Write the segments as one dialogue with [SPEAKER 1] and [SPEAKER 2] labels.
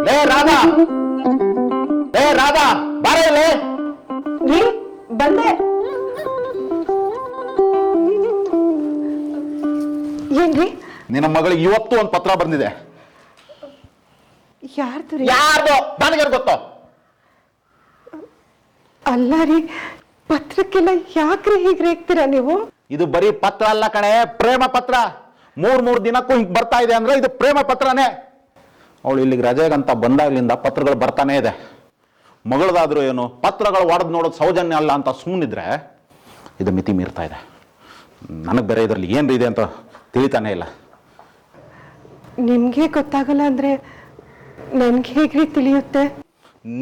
[SPEAKER 1] ಲೇ ರಾಧಾ, ಲೇ ರಾಧಾ, ಬಾರೇ.
[SPEAKER 2] ಬಂದೆ. ಏನ್ರಿ?
[SPEAKER 1] ನಿನ್ನ ಮಗಳಿಗೆ ಇವತ್ತು ಒಂದು ಪತ್ರ ಬಂದಿದೆ.
[SPEAKER 2] ಯಾರ್ದು?
[SPEAKER 1] ಯಾರ್ದು ನನಗೆ ಗೊತ್ತೋ.
[SPEAKER 2] ಅಲ್ಲ ರೀ, ಪತ್ರಕ್ಕೆಲ್ಲ ಯಾಕ್ರಿ ಹೀಗೆ ರೇಗ್ತೀರಾ ನೀವು?
[SPEAKER 1] ಇದು ಬರೀ ಪತ್ರ ಅಲ್ಲ ಕಣೆ, ಪ್ರೇಮ ಪತ್ರ. ಮೂರ್ ದಿನಕ್ಕೂ ಹಿಂಗ್ ಬರ್ತಾ ಇದೆ ಅಂದ್ರೆ ಇದು ಪ್ರೇಮ ಪತ್ರನೇ. ಅವಳು ಇಲ್ಲಿಗೆ ರಜೆಗಂತ ಬಂದಾಗ್ಲಿಂದ ಪತ್ರಗಳು ಬರ್ತಾನೆ ಇದೆ. ಮಗಳದಾದ್ರೂ ಏನು, ಪತ್ರಗಳು ಒಡೆದು ನೋಡೋದು ಸೌಜನ್ಯ ಅಲ್ಲ ಅಂತ ಸುಮ್ಮನಿದ್ರೆ ಇದು ಮಿತಿ ಮೀರ್ತಾ ಇದೆ. ನನಗೆ ಬೇರೆ ಇದರಲ್ಲಿ ಏನ್ರಿ ಇದೆ ಅಂತ ತಿಳಿತಾನೆ ಇಲ್ಲ.
[SPEAKER 2] ನಿಮ್ಗೆ ಗೊತ್ತಾಗಲ್ಲ ಅಂದ್ರೆ ನನ್ಗೆ ಹೇಗ್ರಿ ತಿಳಿಯುತ್ತೆ?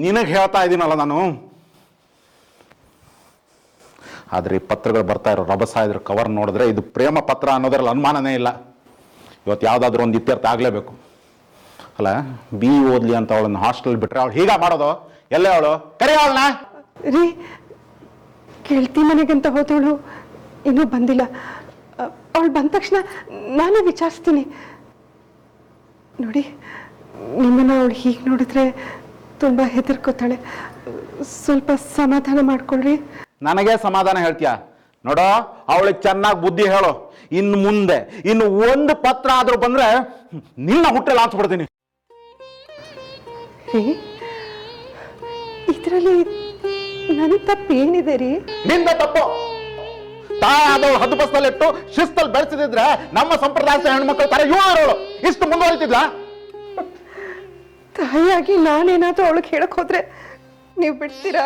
[SPEAKER 1] ನಿನಗೆ ಹೇಳ್ತಾ ಇದ್ದೀನಲ್ಲ ನಾನು. ಆದರೆ ಈ ಪತ್ರಗಳು ಬರ್ತಾ ಇರೋ ರಭಸ ಇದ್ರ ಕವರ್ ನೋಡಿದ್ರೆ ಇದು ಪ್ರೇಮ ಪತ್ರ ಅನ್ನೋದ್ರಲ್ಲಿ ಅನುಮಾನನೇ ಇಲ್ಲ. ಇವತ್ತು ಯಾವುದಾದ್ರೂ ಒಂದು ಇತ್ಯರ್ಥ ಆಗಲೇಬೇಕು ಅಲ್ಲ. BE ಓದ್ಲಿ ಅಂತ ಅವಳನ್ನ ಹಾಸ್ಟೆಲ್ ಬಿಟ್ರೆ ಅವಳು ಹೀಗ ಮಾಡೋದು. ಎಲ್ಲೇ ಅವಳು? ಕರಿ ಅವಳನ್ನ.
[SPEAKER 2] ರೀ, ಗೆಳತಿ ಮನೆಗಂತ ಹೋದವಳು ಇನ್ನೂ ಬಂದಿಲ್ಲ. ಅವಳು ಬಂದ ತಕ್ಷಣ ನಾನೇ ವಿಚಾರಿಸ್ತೀನಿ. ನೋಡಿ, ನಿಮ್ಮನ್ನ ಅವಳು ಹೀಗೆ ನೋಡಿದ್ರೆ ತುಂಬ ಹೆದರ್ಕೋತಾಳೆ. ಸ್ವಲ್ಪ ಸಮಾಧಾನ ಮಾಡ್ಕೊಳ್ರಿ.
[SPEAKER 1] ನನಗೆ ಸಮಾಧಾನ ಹೇಳ್ತೀಯ? ನೋಡೋ, ಅವಳಿಗೆ ಚೆನ್ನಾಗಿ ಬುದ್ಧಿ ಹೇಳು. ಇನ್ನು ಮುಂದೆ ಇನ್ನು ಒಂದು ಪತ್ರ ಆದ್ರೂ ಬಂದ್ರೆ ನಿನ್ನ ಹುಟ್ಟೆಲ್ಲ ಹಾಕ್ಸ್ಬಿಡ್ತೀನಿ.
[SPEAKER 2] ರೀ, ಇದರಲ್ಲಿ ನನ್ನ ತಪ್ಪು ಏನಿದೆ ರೀ?
[SPEAKER 1] ನಿಂದ ತಪ್ಪು. ತಾಯಾದವಳು ಹದ್ದು ಬಸ್ನಲ್ಲಿಟ್ಟು ಶಿಸ್ತಲ್ಲಿ ಬೆಳೆಸಿದ್ರೆ ನಮ್ಮ ಸಂಪ್ರದಾಯದ ಹೆಣ್ಮಕ್ಳು ತರ ಇವಳು ಇಷ್ಟು ಮುಂದುವರಿತಿದ್ಲ?
[SPEAKER 2] ತಾಯಿಯಾಗಿ ನಾನೇನಾದ್ರೂ ಅವಳಿಗೆ ಹೇಳಕ್ ಹೋದ್ರೆ ನೀವು ಬಿಡ್ತೀರಾ?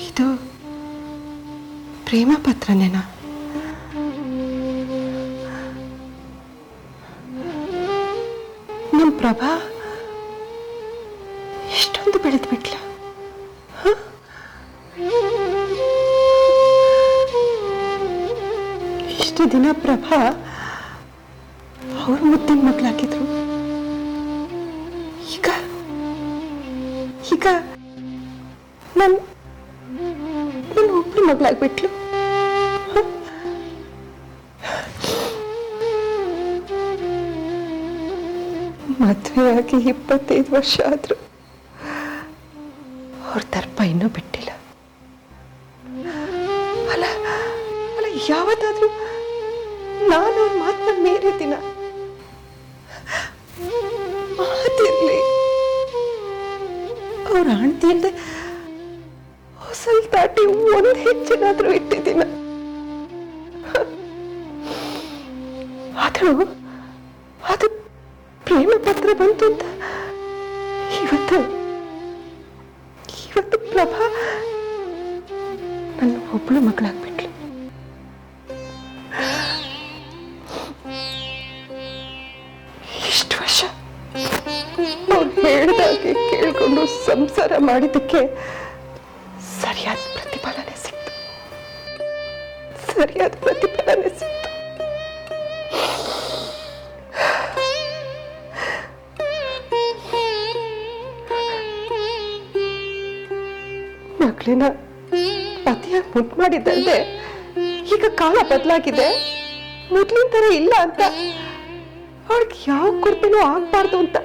[SPEAKER 2] ಇದು ಪ್ರೇಮ ಪತ್ರನೇನಾ? ನಮ್ಮ ಪ್ರಭಾ ಇಷ್ಟೊಂದು ಬೆಳೆದು ಬಿಟ್ಲ. ಇಷ್ಟು ದಿನ ಪ್ರಭಾ ಅವ್ರ ಮುದ್ದಿನ ಮಕ್ಕಳಾಗಿದ್ರು. ಈಗ ಈಗ ನನ್ನ ಒಬ್ಳು ಮಗಳಾಗ್ಬಿಟ್ಲು. ಮದುವೆಯಾಗಿ 25 ವರ್ಷ ಆದ್ರು ಅವ್ರ ದರ್ಪ ಇನ್ನೂ ಬಿಟ್ಟಿಲ್ಲ. ಅಲ್ಲ ಅಲ್ಲ, ಯಾವತ್ತಾದ್ರೂ ನಾನು ಅವ್ರ ಮಾತನ್ನ ಮೀರಿದ್ದೀನ? ಮಾತಿರ್ಲಿ, ಅವ್ರ ಆಣ್ತಿ ಇಲ್ಲದೆ ಹೊಸಲ್ ದಾಟಿ ಒಂದು ಹೆಚ್ಚಿನಾದ್ರೂ ಇಟ್ಟಿದ್ದೀನ. ಆದ್ರೂ ಅದು ಪ್ರೇಮ ಪತ್ರ ಬಂತು ಅಂತ ಇವತ್ತು ಪ್ರಭಾ ನನ್ನ ಒಬ್ಳು ಮಗಳಾಗ್ಬಿಟ್ಲು. ಇಷ್ಟು ವರ್ಷ ಅವ್ರು ಹೇಳ್ದಾಗೆ ಕೇಳ್ಕೊಂಡು ಸಂಸಾರ ಮಾಡಿದ್ದಕ್ಕೆ ಸರಿಯಾದ ಪ್ರತಿಫಲನೆ ಸಿಕ್ತು. ಮಗಳನ್ನ ಅತಿಯಾಗಿ ಮುದ್ದು ಮಾಡಿದ್ದಲ್ದೆ ಈಗ ಕಾಲ ಬದಲಾಗಿದೆ, ಮೊದ್ಲಿನ ತರ ಇಲ್ಲ ಅಂತ ಅವಳಿಗೆ ಯಾವ ಕೊರತೆನೂ ಆಗ್ಬಾರ್ದು ಅಂತ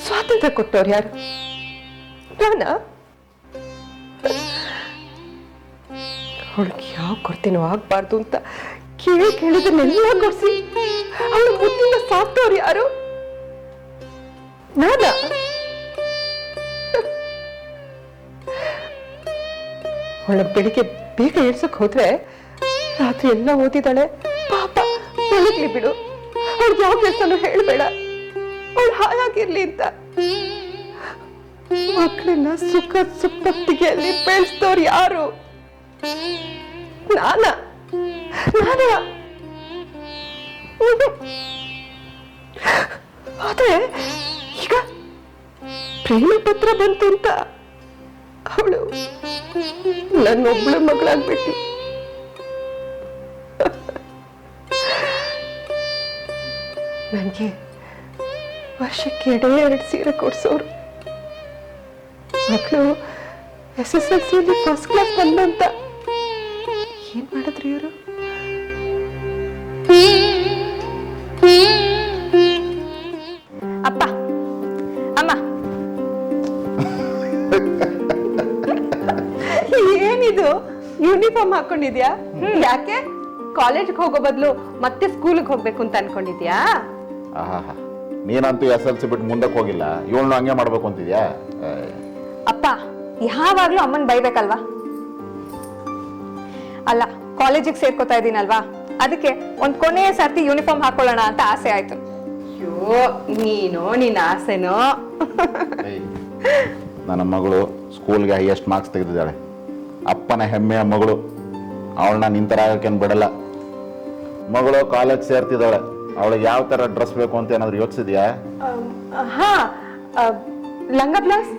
[SPEAKER 2] ಸ್ವಾತಂತ್ರ್ಯ ಕೊಟ್ಟವ್ರು ಯಾರು? ನಾನಾ? ಅವಳಿಗೆ ಯಾವ ಕೊರತೆನೂ ಆಗ್ಬಾರ್ದು ಅಂತ ಕೇಳಿದನ್ನೆಲ್ಲ ಕೊಡ್ಸಿ ಅವಳು ಮುದ್ದಿನ ಸಾಕ್ತವ್ರು ಯಾರು? ನಾನಾ? ಅವಳ ಬೆಳಿಗ್ಗೆ ಬೇಗ ಏಳ್ಸಕ್ ಹೋದ್ರೆ ರಾತ್ರಿ ಎಲ್ಲ ಓದಿದಾಳೆ. ಪಾಪ, ಬೆಳಗ್ಲಿ ಬಿಡು, ಅವಳಿಗೆ ಯಾವ ಕೆಲಸನೂ ಹೇಳ್ಬೇಡ, ಅವಳು ಹಾಯಾಗಿರ್ಲಿ ಅಂತ. ಮಕ್ಕಳನ್ನ ಸುಖ ಸುಪ್ಪತ್ತಿಗೆಯಲ್ಲಿ ಬೆಳೆಸ್ತವ್ರು ಯಾರು? ನಾನ ಆದ್ರೆ ಈಗ ಪ್ರೇಮ ಪತ್ರ ಬಂತು ಅಂತ ಅವಳು ನನ್ನೊಬ್ಳು ಮಗಳಾಗ್ಬಿಟ್ಲು. ನನಗೆ ವರ್ಷಕ್ಕೆ 2 ಸೀರೆ ಕೊಡ್ಸೋರು. ಮಕ್ಕಳು SSLCಯಲ್ಲಿ ಫಸ್ಟ್ ಕ್ಲಾಸ್ ಬಂದಂತ ಏನ್ ಮಾಡಿದ್ರಿ ಇವರು?
[SPEAKER 3] ಅಪ್ಪ ಅಮ್ಮ
[SPEAKER 2] ಏನಿದು ಯೂನಿಫಾರ್ಮ್ ಹಾಕೊಂಡಿದ್ಯಾ? ಯಾಕೆ ಕಾಲೇಜ್ಗೆ ಹೋಗೋ ಬದಲು ಮತ್ತೆ ಸ್ಕೂಲ್ಗೆ ಹೋಗ್ಬೇಕು ಅಂತ ಅನ್ಕೊಂಡಿದ್ಯಾ?
[SPEAKER 1] ಆಹಾ, ನೀನಂತೂ SLC ಬಿಟ್ಟು ಮುಂದಕ್ಕೆ ಹೋಗಿಲ್ಲ, ಇವಳನ್ನು ಹಂಗೆ ಮಾಡ್ಬೇಕು ಅಂತಿದ್ಯಾ?
[SPEAKER 3] ಅಪ್ಪ ಯಾವಾಗ್ಲೂ ಅಮ್ಮನ್ ಬೈಬೇಕಲ್ವಾ? ಅಲ್ಲ, ಕಾಲೇಜಿಗೆ ಸೇರ್ಕೋತಾ ಇದೀನಲ್ವಾ, ಅದಕ್ಕೆ ಒಂದ್ ಕೊನೆಯ ಸರ್ತಿ ಯೂನಿಫಾರ್ಮ್ ಹಾಕೊಳ್ಳೋಣ ಅಂತ ಆಸೆ ಆಯ್ತು.
[SPEAKER 2] ಅಯ್ಯೋ, ನಿನ್ನ ಆಸೆನೋ?
[SPEAKER 1] ನನ್ನ ಮಗಳು ಸ್ಕೂಲ್ಗೆ ಹೈಯೆಸ್ಟ್ ಮಾರ್ಕ್ಸ್ ತೆಗೆದಿದ್ದಾಳೆ. ಅಪ್ಪನ ಹೆಮ್ಮೆಯ ಮಗಳು. ಅವಳನ್ನ ನಿಂತರ ಆಗಕ್ಕೇನು ಬಿಡಲ್ಲ. ಮಗಳು ಕಾಲೇಜ್ ಸೇರ್ತಿದ್ದಾಳೆ. ಅವಳಿಗೆ ಯಾವ ತರ ಡ್ರೆಸ್ ಬೇಕು ಅಂತ ಏನಾದ್ರು ಯೋಚಿಸಿದ್ಯಾ?
[SPEAKER 2] ಹಾ, ಲಂಗ ಬ್ಲೌಸ್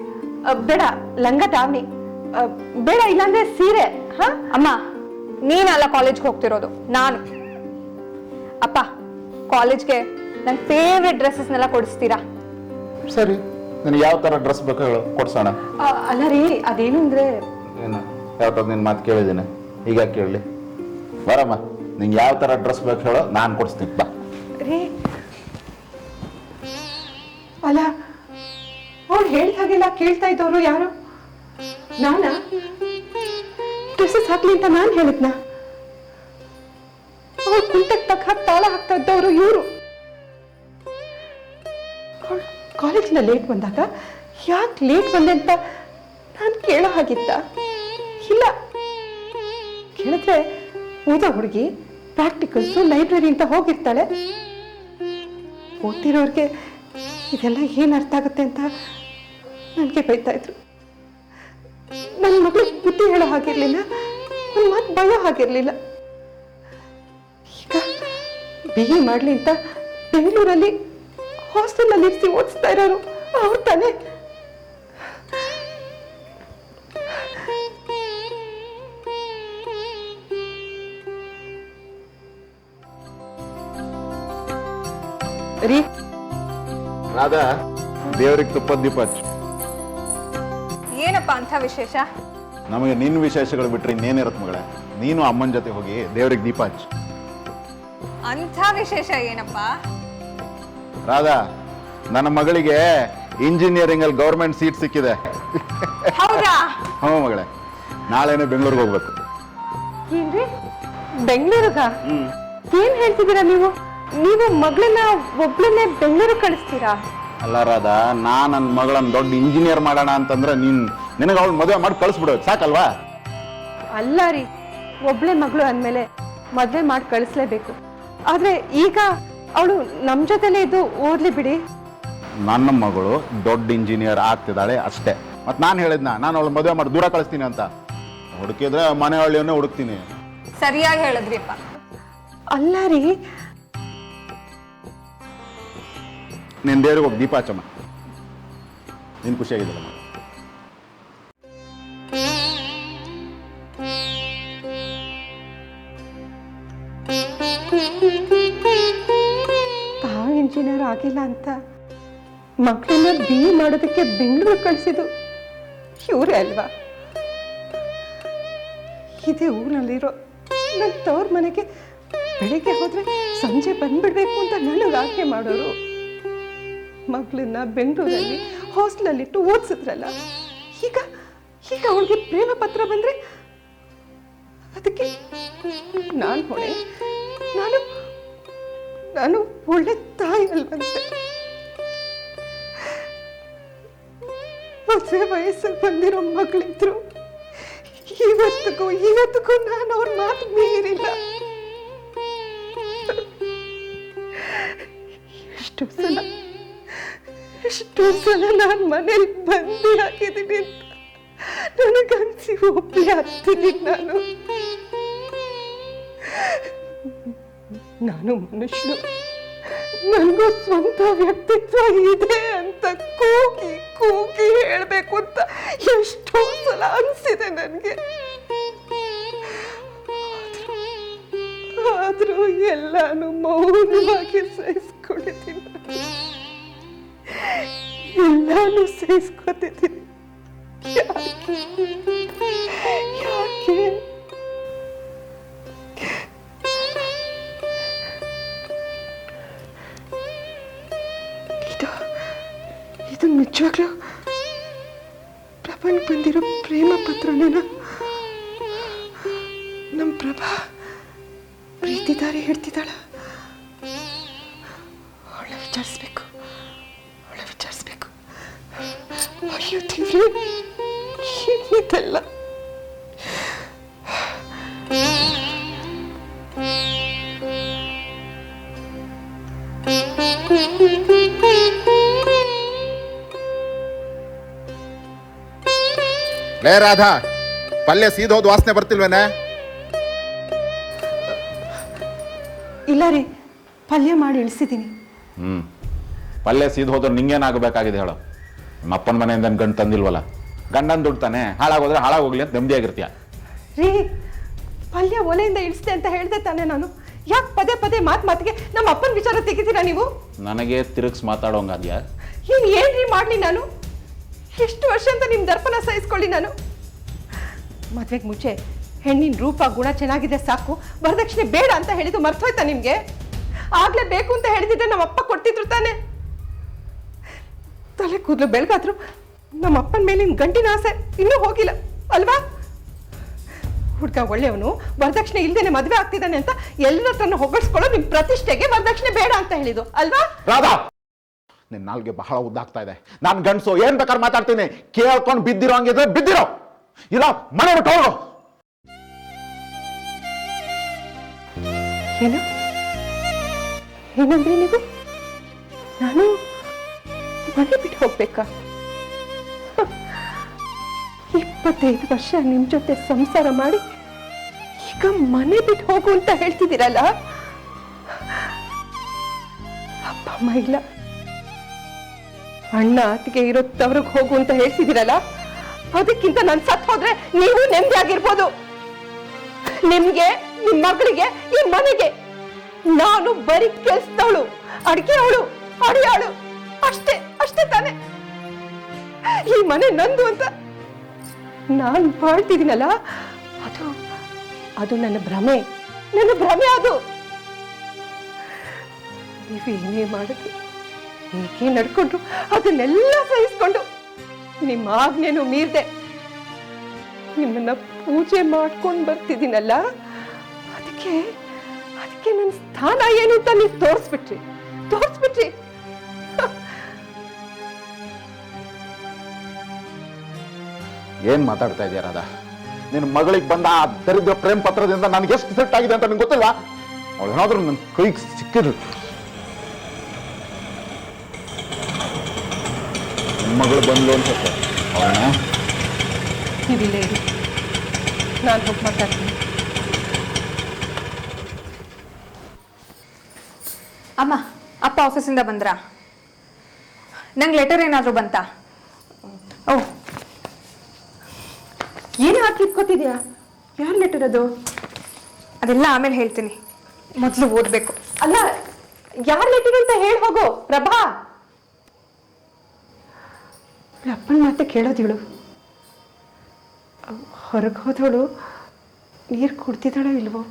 [SPEAKER 2] ಬೇಡ, ಲಂಗ ದಾವಣಿ ಬೇಡ, ಇಲ್ಲಾಂದ್ರೆ ಸೀರೆ. ಹಾ
[SPEAKER 3] ಅಮ್ಮ, ನೀನಲ್ಲ ಕಾಲೇಜ್ಗೆ ಹೋಗ್ತಿರೋದು, ನಾನು. ಅಪ್ಪ, ಕಾಲೇಜ್ಗೆ ನನ್ನ ಫೇವ್ರೆಟ್ ಡ್ರೆಸ್ಸಸ್ನೆಲ್ಲ ಕೊಡಿಸ್ತೀರಾ?
[SPEAKER 1] ಸರಿ, ನಿನಗೆ ಯಾವ ತರ ಡ್ರೆಸ್ ಬೇಕು ಹೇಳು, ಕೊಡ್ಸೋಣ.
[SPEAKER 2] ಅಲ್ಲ ರೀ, ಅದೇನು ಅಂದ್ರೆ
[SPEAKER 1] ಏನು ಯಾವತ್ತೊಂದು ನಿನ್ನ ಮಾತು ಕೇಳಿದ್ದೀನಿ, ಈಗ ಕೇಳಲಿ. ಬರಮ್ಮ, ನಿಂಗೆ ಯಾವ ತರ ಡ್ರೆಸ್ ಬೇಕು ಹೇಳು, ನಾನು ಕೊಡಿಸ್ತೀನಿ. ಬಾ
[SPEAKER 2] ರೀ. ಅಲ್ಲ, ಅವ್ಳು ಹೇಳ್ದಾಗೆಲ್ಲ ಕೇಳ್ತಾ ಇದ್ದವ್ರು ಯಾರು? ನಾನ ಡ್ರೆಸ್ಸಸ್ ಹಾಕ್ಲಿ ಅಂತ ನಾನು ಹೇಳಿದ್ನ? ಅವ್ಳು ಕುಂಟಕ್ ತಕ್ಕ ತಾಳ ಹಾಕ್ತಾ ಇದ್ದವ್ರು ಇವರು. ಅವಳು ಕಾಲೇಜಿನ ಲೇಟ್ ಬಂದಾಗ ಯಾಕೆ ಲೇಟ್ ಬಂದೆ ಅಂತ ನಾನು ಕೇಳೋ ಹಾಗಿತ್ತ? ಇಲ್ಲ, ಕೇಳಿದ್ರೆ ಓದೋ ಹುಡುಗಿ ಪ್ರಾಕ್ಟಿಕಲ್ಸು ಲೈಬ್ರರಿ ಅಂತ ಹೋಗಿರ್ತಾಳೆ. ಓದ್ತಿರೋರ್ಗೆ ಇದೆಲ್ಲ ಏನು ಅರ್ಥ ಆಗುತ್ತೆ ಅಂತ ನನಗೆ ಬೈತಾ ಇದ್ರು. ನನ್ನ ಮಗಳು ಬುದ್ಧಿ ಹೇಳೋ ಹಾಗಿರ್ಲಿಲ್ಲ, ನನ್ನ ಮಾತು ಬಯೋ ಹಾಗಿರ್ಲಿಲ್ಲ. ಈಗ BE ಮಾಡಲಿ ಅಂತ ಬೆಂಗಳೂರಲ್ಲಿ ಹಾಸ್ಟೆಲ್ನಲ್ಲಿ ಇರಿಸಿ ಓದಿಸ್ತಾ ಇರೋರು ಅವ್ರು ತಾನೇ. ರೀ,
[SPEAKER 1] ರಾಧಾ, ದೇವ್ರಿಗೆ ತುಪ್ಪದ ದೀಪ ಹಚ್ಚು.
[SPEAKER 3] ಏನಪ್ಪ ಅಂತ ವಿಶೇಷ?
[SPEAKER 1] ನಮಗೆ ನಿನ್ನ ವಿಶೇಷಗಳು ಬಿಟ್ರೆ ಇನ್ನೇನಿರುತ್ತೆ ಮಗಳೇ. ನೀನು ಅಮ್ಮನ ಜೊತೆ ಹೋಗಿ ದೇವ್ರಿಗೆ ದೀಪ ಹಚ್ಚು.
[SPEAKER 3] ಅಂಥ ವಿಶೇಷ ಏನಪ್ಪ?
[SPEAKER 1] ರಾಧಾ, ನನ್ನ ಮಗಳಿಗೆ ಇಂಜಿನಿಯರಿಂಗ್ ಅಲ್ಲಿ ಗೌರ್ಮೆಂಟ್ ಸೀಟ್ ಸಿಕ್ಕಿದೆ.
[SPEAKER 3] ಹೌದಾ?
[SPEAKER 1] ಹ್ಞೂ ಮಗಳೇ, ನಾಳೆನೇ ಬೆಂಗಳೂರಿಗೆ ಹೋಗ್ಬೇಕು.
[SPEAKER 2] ಏನ್ರಿ, ಬೆಂಗಳೂರಿಗ? ಏನ್ ಹೇಳ್ತಿದ್ದೀರಾ ನೀವು? ನೀವು ಮಗಳನ್ನ ಒಬ್ಳನ್ನೇ ಬೆಂಗಳೂರು ಕಳಿಸ್ತೀರಾ?
[SPEAKER 1] ಅಲ್ಲ ರಾಧಾ, ನನ್ನ ಮಗಳನ್ನ ದೊಡ್ಡ ಇಂಜಿನಿಯರ್ ಮಾಡೋಣ ಅಂತಂದ್ರೆ ನಿನಗೆ ಅವಳು ಮದುವೆ ಮಾಡಿ ಕಳಿಸ್ಬಿಡೋದು ಸಾಕಲ್ವಾ?
[SPEAKER 2] ಅಲ್ಲ ರೀ, ಒಬ್ಳೆ ಮಗಳು ಅಂದಮೇಲೆ ಮದುವೆ ಮಾಡಿ ಕಳಿಸ್ಲೇಬೇಕು. ಆದ್ರೆ ಈಗ ಅವಳು ನಮ್ಮ ಜೊತೆಲೇ ಇದು ಓದ್ಲಿ ಬಿಡಿ.
[SPEAKER 1] ನನ್ನ ಮಗಳು ದೊಡ್ಡ ಇಂಜಿನಿಯರ್ ಆಗ್ತಿದ್ದಾಳೆ ಅಷ್ಟೇ. ಮತ್ತು ನಾನು ಹೇಳಿದ್ನ, ನಾನು ಅವಳು ಮದುವೆ ಮಾಡಿ ದೂರ ಕಳಿಸ್ತೀನಿ ಅಂತ. ಹುಡುಕಿದ್ರೆ ಮನೆ ಹಳ್ಳಿಯನ್ನೇ ಹುಡುಕ್ತೀನಿ.
[SPEAKER 3] ಸರಿಯಾಗಿ ಹೇಳಿದ್ರಿಪ್ಪ.
[SPEAKER 2] ಅಲ್ಲ ರೀ,
[SPEAKER 1] ನೀನು ದೇವ್ರಿಗೆ ಹೋಗಿ ದೀಪ ಹಚ್ಚಮ್ಮ. ನೀನು ಖುಷಿಯಾಗಿದ್ದಲ್ಲ.
[SPEAKER 2] ತಾವು ಇಂಜಿನಿಯರ್ ಆಗಿಲ್ಲ ಅಂತ ಮಕ್ಕಳನ್ನ BE ಮಾಡೋದಕ್ಕೆ ಬೆಂಗಳೂರು ಕಳಿಸಿದ್ದು ಇವರೇ ಅಲ್ವಾ? ಇದೇ ಊರಲ್ಲಿರೋ ನನ್ನ ತವ್ರ ಮನೆಗೆ ಬೆಳಿಗ್ಗೆ ಹೋದ್ರೆ ಸಂಜೆ ಬಂದ್ಬಿಡ್ಬೇಕು ಅಂತ ನನಗೆ ಆಕೆ ಮಾಡೋರು. ಮಗಳನ್ನ ಬೆಂಗಳೂರಲ್ಲಿ ಹಾಸ್ಟೆಲಲ್ಲಿಟ್ಟು ಓದಿಸಿದ್ರಲ್ಲ, ಈಗ ಈಗ ಅವಳಿಗೆ ಪ್ರೇಮ ಪತ್ರ ಬಂದ್ರೆ ಅದಕ್ಕೆ ನಾನು ಹೊಣೆ? ನಾನು ಒಳ್ಳೆ ತಾಯಿ ಅಲ್ವಂತೆ. ಮದುವೆ ವಯಸ್ಸಿಗೆ ಬಂದಿರೋ ಮಗಳಿದ್ರು. ಇವತ್ತಿಗೂ ನಾನು ಅವ್ರ ಮಾತು ಮೀರಿಲ್ಲ. ಎಷ್ಟೋ ಸಲ ನಾನು ಮನೇಲಿ ಬಂದಿ ಹಾಕಿದ್ದೀನಿ ಅಂತ ನನಗನ್ಸಿ ಒಬ್ಬಳೇ ಆಗ್ತೀನಿ. ನಾನು ಮನುಷ್ಯನು, ನನಗೂ ಸ್ವಂತ ವ್ಯಕ್ತಿತ್ವ ಇದೆ ಅಂತ ಕೂಗಿ ಕೂಗಿ ಹೇಳ್ಬೇಕು ಅಂತ ಎಷ್ಟೋ ಸಲ ಅನ್ಸಿದೆ ನನಗೆ. ಆದ್ರೂ ಎಲ್ಲಾನು ಮೌನವಾಗಿ ಸಹಿಸ್ಕೊಂಡಿದ್ದೀನಿ. ಎಲ್ಲಾನು ಸಹಿಸ್ಕೊತಿದ್ದೀನಿ. ಯಾಕೆ ಇದು ನಿಜವಾಗ್ಲೂ ಪ್ರಭಾನ್ ಬಂದಿರೋ ಪ್ರೇಮ ಪತ್ರನೇನ? ನಮ್ಮ ಪ್ರಭಾ ಪ್ರೀತಿದಾರಿ ಹೇಳ್ತಿದ್ದಾಳ? ಅವಳ ವಿಚಾರಿಸ್ಬೇಕು. ಅಯ್ಯೋ ದೇವ್ರೇ, ಏನಿದೆಲ್ಲ?
[SPEAKER 1] ಲೇ ರಾಧಾ, ಪಲ್ಯ ಸೀದೋದು ವಾಸನೆ ಬರ್ತಿಲ್ವೇನೆ?
[SPEAKER 2] ಇಲ್ಲ ರೀ, ಪಲ್ಯ ಮಾಡಿ ಇಳಿಸಿದ್ದೀನಿ.
[SPEAKER 1] ಪಲ್ಯ ಸೀದ್ ಹೋದ್ರೆ ನಿಂಗೇನಾಗಬೇಕಾಗಿದೆ ಹೇಳು? ನಿಮ್ಮ ಅಪ್ಪನ ಮನೆಯಿಂದ ಗಂಡು ತಂದಿಲ್ವಲ್ಲ, ಗಂಡನ ದುಡ್ಡು ತಾನೆ, ಹಾಳಾಗೋದ್ರೆ ಹಾಳಾಗೋಗ್ಲಿ ಅಂತ ನೆಮ್ಮದಿಯಾಗಿರ್ತೀಯ.
[SPEAKER 2] ರೀ, ಪಲ್ಯ ಒಲೆಯಿಂದ ಇಳಿಸ್ದೆ ಅಂತ ಹೇಳ್ದೆ ತಾನೆ ನಾನು. ಯಾಕೆ ಪದೇ ಪದೇ ಮಾತಿಗೆ ನಮ್ಮ ಅಪ್ಪನ ವಿಚಾರ ತೆಗಿತೀರಾ ನೀವು?
[SPEAKER 1] ನನಗೆ ತಿರುಗಿಸ್ ಮಾತಾಡೋಂಗಾದ್ಯಾ?
[SPEAKER 2] ಏನ್ರಿ ಮಾಡ್ಲಿ ನಾನು? ಎಷ್ಟು ವರ್ಷ ಅಂತ ನಿಮ್ಮ ದರ್ಪಣ ಸಹಿಸ್ಕೊಳ್ಳಿ ನಾನು? ಮದ್ವೆಗೆ ಮುಂಚೆ ಹೆಣ್ಣಿನ ರೂಪ ಗುಣ ಚೆನ್ನಾಗಿದೆ ಸಾಕು, ವರದಕ್ಷಿಣೆ ಬೇಡ ಅಂತ ಹೇಳಿದ್ದು ಮರ್ತೋಯ್ತಾ ನಿಮ್ಗೆ? ಆಗ್ಲೇ ಬೇಕು ಅಂತ ಹೇಳಿದ್ರೆ ನಮ್ಮ ಅಪ್ಪ ಕೊಡ್ತಿದ್ರು ತಾನೆ. ತಲೆ ಕೂದಲು ಬೆಳಗಾದ್ರು ನಮ್ಮ ಅಪ್ಪನ ಮೇಲಿನ ಗಂಟಿನ ಆಸೆ ಇನ್ನೂ ಹೋಗಿಲ್ಲ ಅಲ್ವಾ? ಹುಡ್ಗ ಒಳ್ಳೆಯವನು, ವರದಕ್ಷಿಣೆ ಇಲ್ದೇನೆ ಮದುವೆ ಆಗ್ತಿದ್ದಾನೆ ಅಂತ ಎಲ್ಲರ ಹತ್ರನ ಹೊಗಳಿಸ್ಕೊಳ್ಳೋ ನಿಮ್ ಪ್ರತಿಷ್ಠೆಗೆ ವರದಕ್ಷಿಣೆ ಬೇಡ ಅಂತ ಹೇಳಿದ್ದು ಅಲ್ವಾ?
[SPEAKER 1] ರಾಧಾ, ನಿನ್ನ ನಾಲ್ಗೆ ಬಹಳ ಉದ್ದಾಗ್ತಾ ಇದೆ. ನಾನು ಗಂಡಸು, ಏನ್ ಬೇಕಾದ್ರೆ ಮಾತಾಡ್ತೀನಿ. ಕೇಳ್ಕೊಂಡು ಬಿದ್ದಿರೋ ಹಂಗಿದ್ರೆ ಬಿದ್ದಿರೋ, ಇಲ್ಲ ಮನೆ ಬಿಟ್ಟು ಹೋಗು.
[SPEAKER 2] ಏನು ಏನಂದ್ರಿ ನೀವು? ನಾನು ಮನೆ ಬಿಟ್ಟು ಹೋಗ್ಬೇಕಾ? 25 ವರ್ಷ ನಿಮ್ ಜೊತೆ ಸಂಸಾರ ಮಾಡಿ ಈಗ ಮನೆ ಬಿಟ್ಟು ಹೋಗು ಅಂತ ಹೇಳ್ತಿದ್ದೀರಲ್ಲ? ಅಪ್ಪ ಅಮ್ಮ ಇಲ್ಲ, ಅಣ್ಣ ಅತ್ತಿಗೆ ಇರೋ ತವ್ರಿಗೆ ಹೋಗು ಅಂತ ಹೇಳ್ತಿದ್ದೀರಲ್ಲ? ಅದಕ್ಕಿಂತ ನಾನು ಸತ್ ಹೋದ್ರೆ ನೀವು ನೆಮ್ಮದಿ ಆಗಿರ್ಬೋದು. ನಿಮ್ಗೆ, ನಿಮ್ ಮಗಳಿಗೆ, ಈ ಮನೆಗೆ ನಾನು ಬರೀ ಕೆಲ್ಸದವಳು, ಅಡಿಗೆ ಅವಳು, ಅಡಿಯಾಳು, ಅಷ್ಟೇ ತಾನೆ. ಈ ಮನೆ ನಂದು ಅಂತ ನಾನು ಬಾಳ್ತಿದ್ದೀನಲ್ಲ, ಅದು ನನ್ನ ಭ್ರಮೆ ಅದು. ನೀವೇನೇ ಮಾಡಿದ್ರು, ಹೇಗೆ ನಡ್ಕೊಂಡ್ರು ಅದನ್ನೆಲ್ಲ ಸಹಿಸ್ಕೊಂಡು ನಿಮ್ಮ ಆಜ್ಞೆನೂ ಮೀರ್ದೆ ನಿಮ್ಮನ್ನ ಪೂಜೆ ಮಾಡ್ಕೊಂಡು ಬರ್ತಿದ್ದೀನಲ್ಲ, ಅದಕ್ಕೆ ನನ್ನ ಸ್ಥಾನ ಏನು ಅಂತ ನೀವು ತೋರಿಸ್ಬಿಟ್ರಿ.
[SPEAKER 1] ಏನ್ ಮಾತಾಡ್ತಾ ಇದೀಯ ರಾಧಾ? ನಿನ್ನ ಮಗಳಿಗೆ ಬಂದ ಆ ದರಿದ್ರ ಪ್ರೇಮ ಪತ್ರದಿಂದ ನನಗೆ ಎಷ್ಟು ಸೆಟ್ ಆಗಿದೆ ಅಂತ ನಿಂಗೆ ಗೊತ್ತಿಲ್ವಾ? ಅವಳು ಏನಾದ್ರೂ ನನ್ನ ಕೈಗೆ ಸಿಕ್ಕಿದ್ರು, ಮಗಳು ಬಂದ್ಲು ಅನ್ಸುತ್ತೆ. ಅವಳನ್ನ
[SPEAKER 2] ನೀವಿಲ್ಲೇ ಇರಿ, ನಾನು ಹೋಗಿ ಮಾತಾಡ್ತೀನಿ.
[SPEAKER 3] ಅಮ್ಮ, ಅಪ್ಪ ಆಫೀಸಿಂದ ಬಂದ್ರಾ? ನಂಗೆ ಲೆಟರ್ ಏನಾದರೂ ಬಂತಾ?
[SPEAKER 2] ಓ, ಏನು ಹಾಕಿ ಇಟ್ಕೋತಿದ್ಯಾ? ಯಾರು ಲೆಟರ್ ಅದು?
[SPEAKER 3] ಅದೆಲ್ಲ ಆಮೇಲೆ ಹೇಳ್ತೀನಿ, ಮೊದಲು ಓದಬೇಕು.
[SPEAKER 2] ಅಲ್ಲ, ಯಾರು ಲೆಟರ್ ಅಂತ ಹೇಳಿ ಹೋಗು ಪ್ರಭಾ. ಅಪ್ಪನ ಮಾತೆ ಕೇಳೋದಿಳು. ಹೊರಗೆ ಹೋದವಳು ನೀರು ಕುಡ್ತಿದ್ದಾಳೋ ಇಲ್ವೋ?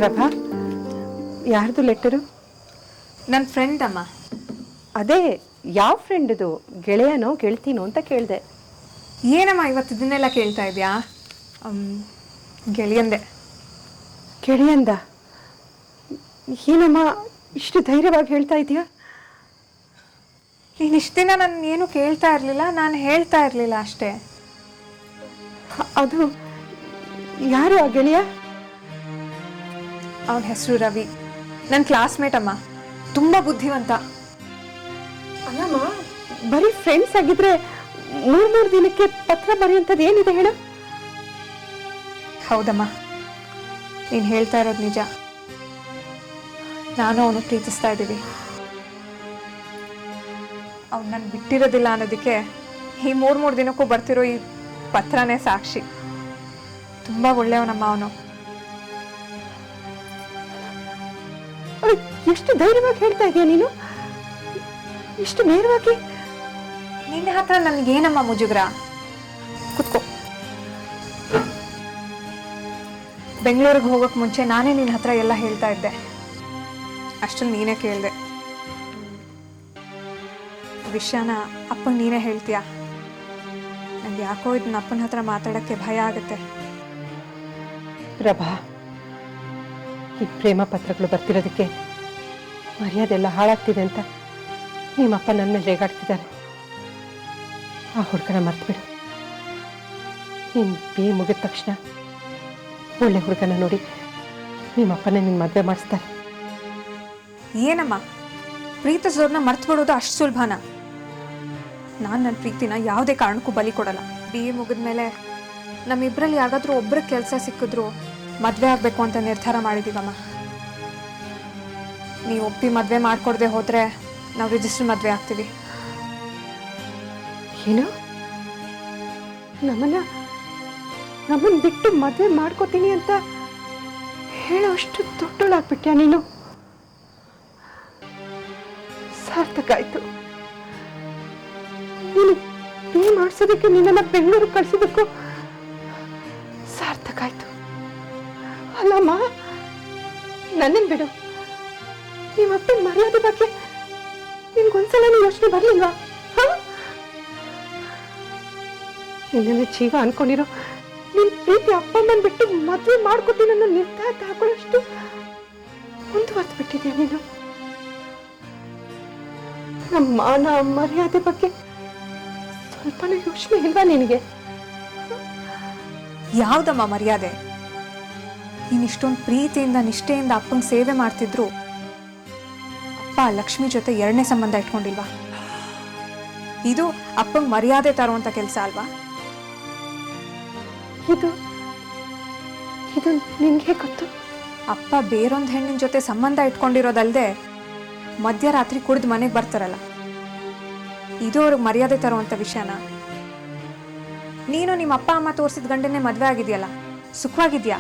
[SPEAKER 2] ಪ್ರಭಾ, ಯಾರ್ದು ಲೆಟರು?
[SPEAKER 3] ನನ್ನ ಫ್ರೆಂಡ್ ಅಮ್ಮ.
[SPEAKER 2] ಅದೇ ಯಾವ ಫ್ರೆಂಡ್ ಇದು, ಗೆಳೆಯನೋ ಗೆಳ್ತೀನೋ ಅಂತ ಕೇಳಿದೆ.
[SPEAKER 3] ಏನಮ್ಮ ಇವತ್ತು ಇದನ್ನೆಲ್ಲ ಕೇಳ್ತಾ ಇದೆಯಾ? ಗೆಳೆಯಂದೆ.
[SPEAKER 2] ಗೆಳೆಯಂದ? ಏನಮ್ಮ ಇಷ್ಟು ಧೈರ್ಯವಾಗಿ ಹೇಳ್ತಾ ಇದೆಯಾ?
[SPEAKER 3] ನೀನು ಇಷ್ಟು ದಿನ ನಾನು ಏನು ಕೇಳ್ತಾ ಇರಲಿಲ್ಲ, ನಾನು ಹೇಳ್ತಾ ಇರಲಿಲ್ಲ ಅಷ್ಟೇ.
[SPEAKER 2] ಅದು ಯಾರು ಆ ಗೆಳೆಯ?
[SPEAKER 3] ಅವನ ಹೆಸರು ರವಿ, ನನ್ನ ಕ್ಲಾಸ್ಮೇಟ್ ಅಮ್ಮ, ತುಂಬ ಬುದ್ಧಿವಂತ.
[SPEAKER 2] ಅಲ್ಲಮ್ಮ, ಬರೀ ಫ್ರೆಂಡ್ಸ್ ಆಗಿದ್ರೆ ಮೂರು ದಿನಕ್ಕೆ ಪತ್ರ ಬರೆಯುವಂಥದ್ದು ಏನಿದೆ ಹೇಳು?
[SPEAKER 3] ಹೌದಮ್ಮ, ನೀನು ಹೇಳ್ತಾ ಇರೋದು ನಿಜ. ನಾನು ಅವನು ಪ್ರೀತಿಸ್ತಾ ಇದ್ದೀವಿ. ಅವ್ನು ನಾನು ಬಿಟ್ಟಿರೋದಿಲ್ಲ ಅನ್ನೋದಕ್ಕೆ ಈ ಮೂರು ದಿನಕ್ಕೂ ಬರ್ತಿರೋ ಈ ಪತ್ರನೇ ಸಾಕ್ಷಿ. ತುಂಬ ಒಳ್ಳೆಯವನಮ್ಮ ಅವನು.
[SPEAKER 2] ಎಷ್ಟು ಧೈರ್ಯವಾಗಿ ಹೇಳ್ತಾ ಇದೀಯ ನೀನು, ಇಷ್ಟು ನೇರವಾಗಿ.
[SPEAKER 3] ನಿನ್ನ ಹತ್ರ ನನಗೇನಮ್ಮ ಮುಜುಗ್ರ? ಕುತ್ಕೋ. ಬೆಂಗಳೂರಿಗೆ ಹೋಗೋಕೆ ಮುಂಚೆ ನಾನೇ ನಿನ್ನ ಹತ್ರ ಎಲ್ಲ ಹೇಳ್ತಾ ಇದ್ದೆ. ಅಷ್ಟರಲ್ಲಿ ನೀನೇ ಕೇಳಿದೆ. ವಿಷಯನ ಅಪ್ಪಂಗೆ ನೀನೇ ಹೇಳ್ತೀಯ. ನಂಗೆ ಯಾಕೋ ಇದನ್ನ ಅಪ್ಪನ ಹತ್ರ ಮಾತಾಡೋಕ್ಕೆ ಭಯ ಆಗುತ್ತೆ.
[SPEAKER 2] ಪ್ರಭಾ, ಈ ಪ್ರೇಮ ಪತ್ರಗಳು ಬರ್ತಿರೋದಕ್ಕೆ ಮರ್ಯಾದೆ ಎಲ್ಲ ಹಾಳಾಗ್ತಿದೆ ಅಂತ ನಿಮ್ಮಪ್ಪ ನನ್ನ ಮೇಲೆ ರೇಗಾಡ್ತಿದ್ದಾರೆ. ಆ ಹುಡುಗನ ಮರ್ತ್ಬಿಡು. ನೀನು BA ಮುಗಿದ ತಕ್ಷಣ ಒಳ್ಳೆ ಹುಡುಗನ ನೋಡಿ ನಿಮ್ಮಪ್ಪನೇ ನಿನ್ನ ಮದುವೆ ಮಾಡಿಸ್ತಾರೆ.
[SPEAKER 3] ಏನಮ್ಮ, ಪ್ರೀತಿಸೋರ್ನ ಮರ್ತು ಬಿಡೋದು ಅಷ್ಟು ಸುಲಭನಾ? ನಾನು ನನ್ನ ಪ್ರೀತಿನ ಯಾವುದೇ ಕಾರಣಕ್ಕೂ ಬಲಿ ಕೊಡಲ್ಲ. BA ಮುಗಿದ್ಮೇಲೆ ನಮ್ಮಿಬ್ಬರಲ್ಲಿ ಯಾರಾದ್ರೂ ಒಬ್ಬರ ಕೆಲಸ ಸಿಕ್ಕಿದ್ರು ಮದುವೆ ಆಗಬೇಕು ಅಂತ ನಿರ್ಧಾರ ಮಾಡಿದ್ದೀವಮ್ಮ. ನೀವು ಒಪ್ಪಿ ಮದುವೆ ಮಾಡಿಕೊಡದೆ ಹೋದರೆ ನಾವು ರಿಜಿಸ್ಟರ್ ಮದುವೆ ಆಗ್ತೀವಿ.
[SPEAKER 2] ಏನು, ನಮ್ಮನ್ನ ಬಿಟ್ಟು ಮದುವೆ ಮಾಡ್ಕೋತೀನಿ ಅಂತ ಹೇಳೋ ಅಷ್ಟು ದೊಡ್ಡೋಳಾಗ್ಬಿಟ್ಯಾ ನೀನು? ಸಾರ್ಥಕ ಆಯ್ತು. ನೀನು BA ಮಾಡಿಸೋದಕ್ಕೆ ನಿನ್ನನ್ನು ಬೆಂಗಳೂರು ಕಳಿಸೋದಕ್ಕೂ ಸಾರ್ಥಕ ಆಯ್ತು. ಅಲ್ಲಮ್ಮ, ನನ್ನನ್ನು ಬಿಡು. ನಿಮ್ಮಪ್ಪನ ಮರ್ಯಾದೆ ಬಗ್ಗೆ ನಿನ್ಗೊಂದ್ಸಲ ನೀವು ಯೋಚನೆ ಬರ್ಲಿಲ್ವಾ? ನಿನ್ನ ಜೀವ ಅನ್ಕೊಂಡಿರೋ ನಿನ್ ಪ್ರೀತಿ ಅಪ್ಪಮ್ಮನ್ ಬಿಟ್ಟು ಮದುವೆ ಮಾಡ್ಕೊತೀನಿ ಅನ್ನೋ ನಿರ್ಧಾರ ತಗೊಳ್ಳೋಷ್ಟು ಮುಂದುವರೆದು ಬಿಟ್ಟಿದ್ಯಾ ನೀನು? ನಮ್ಮ ಮಾನ ಮರ್ಯಾದೆ ಬಗ್ಗೆ ಸ್ವಲ್ಪನೂ ಯೋಚನೆ ಇಲ್ವಾ ನಿನಗೆ?
[SPEAKER 3] ಯಾವುದಮ್ಮ ಮರ್ಯಾದೆ? ನೀನು ಇಷ್ಟೊಂದು ಪ್ರೀತಿಯಿಂದ ನಿಷ್ಠೆಯಿಂದ ಅಪ್ಪಂಗೆ ಸೇವೆ ಮಾಡ್ತಿದ್ರು ಅಪ್ಪ ಲಕ್ಷ್ಮಿ ಜೊತೆ ಎರಡನೇ ಸಂಬಂಧ ಇಟ್ಕೊಂಡಿಲ್ವಾ? ಇದು ಅಪ್ಪಂಗೆ ಮರ್ಯಾದೆ ತರುವಂತ ಕೆಲಸ ಅಲ್ವಾ?
[SPEAKER 2] ಇದು ನಿನ್ಗೆ ಗೊತ್ತು?
[SPEAKER 3] ಅಪ್ಪ ಬೇರೊಂದು ಹೆಣ್ಣಿನ ಜೊತೆ ಸಂಬಂಧ ಇಟ್ಕೊಂಡಿರೋದಲ್ದೆ ಮಧ್ಯರಾತ್ರಿ ಕುಡಿದು ಮನೆಗೆ ಬರ್ತಾರಲ್ಲ, ಇದು ಅವ್ರಿಗೆ ಮರ್ಯಾದೆ ತರುವಂತ ವಿಷಯನ? ನೀನು ನಿಮ್ಮ ಅಪ್ಪ ಅಮ್ಮ ತೋರಿಸಿದ ಗಂಡನ್ನೇ ಮದುವೆ ಆಗಿದೆಯಲ್ಲ, ಸುಖವಾಗಿದ್ಯಾ?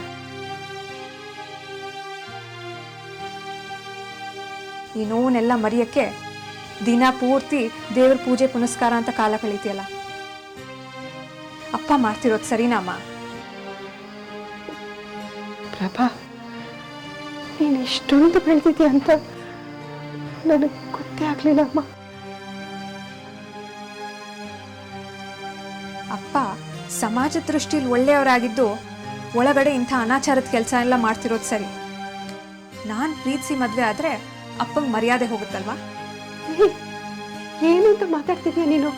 [SPEAKER 3] ಈ ನೋವನ್ನೆಲ್ಲ ಮರೆಯಕ್ಕೆ ದಿನ ಪೂರ್ತಿ ದೇವ್ರ ಪೂಜೆ ಪುನಸ್ಕಾರ ಅಂತ ಕಾಲ ಕಳೀತಿಯಲ್ಲ. ಅಪ್ಪ ಮಾಡ್ತಿರೋದು ಸರಿನಮ್ಮ?
[SPEAKER 2] ಪ್ರಭಾ, ನೀನು ಇಷ್ಟೊಂದು ಬೆಳೆದಿದ್ಯಾ ಅಂತ ನನಗೆ ಗೊತ್ತೇ ಆಗ್ಲಿಲ್ಲ ಅಮ್ಮ.
[SPEAKER 3] ಅಪ್ಪ ಸಮಾಜ ದೃಷ್ಟಿಲಿ ಒಳ್ಳೆಯವರಾಗಿದ್ದು ಒಳಗಡೆ ಇಂಥ ಅನಾಚಾರದ ಕೆಲಸ ಎಲ್ಲ ಮಾಡ್ತಿರೋದು ಸರಿ. ನಾನು ಪ್ರೀತಿಸಿ ಮದುವೆ ಆದರೆ ಅಪ್ಪಂಗೆ ಮರ್ಯಾದೆ ಹೋಗುತ್ತಲ್ವಾ?
[SPEAKER 2] ಏನು ಅಂತ ಮಾತಾಡ್ತಿದ್ಯಾ ನೀನು?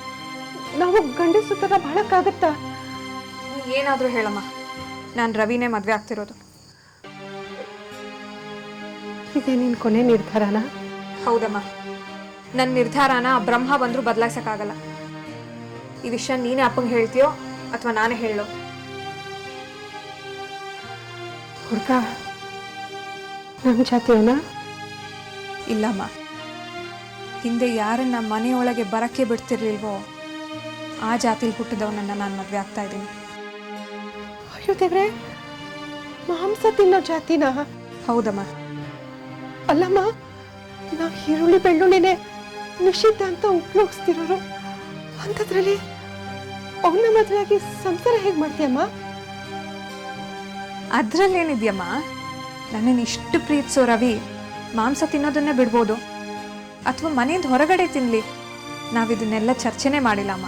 [SPEAKER 2] ನಾವು ಗಂಡಸು ಥರ ಬಾಳಕ್ಕಾಗತ್ತಾ?
[SPEAKER 3] ಏನಾದರೂ ಹೇಳಮ್ಮ, ನಾನು ರವಿನೇ ಮದುವೆ ಆಗ್ತಿರೋದು.
[SPEAKER 2] ಇದೇ ನಿನ್ನ ಕೊನೆ ನಿರ್ಧಾರನ?
[SPEAKER 3] ಹೌದಮ್ಮ, ನನ್ನ ನಿರ್ಧಾರನ ಬ್ರಹ್ಮ ಬಂದರೂ ಬದಲಾಯಿಸೋಕ್ಕಾಗಲ್ಲ. ಈ ವಿಷಯ ನೀನೇ ಅಪ್ಪಂಗೆ ಹೇಳ್ತೀಯೋ ಅಥವಾ ನಾನೇ ಹೇಳೋ?
[SPEAKER 2] ಹುಡುಗ ನಮ್ಮ ಜಾತಿಯವನ?
[SPEAKER 3] ಇಲ್ಲಮ್ಮ, ಹಿಂದೆ ಯಾರನ್ನ ಮನೆಯೊಳಗೆ ಬರಕ್ಕೆ ಬಿಡ್ತಿರ್ಲಿಲ್ವೋ ಆ ಜಾತಿಲಿ ಹುಟ್ಟಿದವನನ್ನ ನಾನು ಮದುವೆ ಆಗ್ತಾ ಇದ್ದೀನಿ.
[SPEAKER 2] ಅಯ್ಯೋ ದೇವ್ರೆ, ಮಾಂಸ ತಿನ್ನೋ ಜಾತಿನ?
[SPEAKER 3] ಹೌದಮ್ಮ.
[SPEAKER 2] ಅಲ್ಲಮ್ಮ, ನಾವು ಈರುಳ್ಳಿ ಬೆಳ್ಳುಳ್ಳಿನೇ ನಿಷಿದ್ಧ ಅಂತ ಉಪಯೋಗಿಸ್ತಿರೋರು ಅಂಥದ್ರಲ್ಲಿ ಅವನ ಮದುವೆಯಾಗಿ ಸಂಸಾರ ಹೇಗೆ ಮಾಡ್ತೀಯಮ್ಮ?
[SPEAKER 3] ಅದ್ರಲ್ಲೇನಿದ್ಯಮ್ಮ, ನನ್ನನ್ನು ಇಷ್ಟು ಪ್ರೀತಿಸೋ ರವಿ ಮಾಂಸ ತಿನ್ನೋದನ್ನೇ ಬಿಡ್ಬೋದು, ಅಥವಾ ಮನೆಯಿಂದ ಹೊರಗಡೆ ತಿನ್ಲಿ, ನಾವಿದನ್ನೆಲ್ಲ ಚರ್ಚೆನೇ ಮಾಡಿಲ್ಲಮ್ಮ.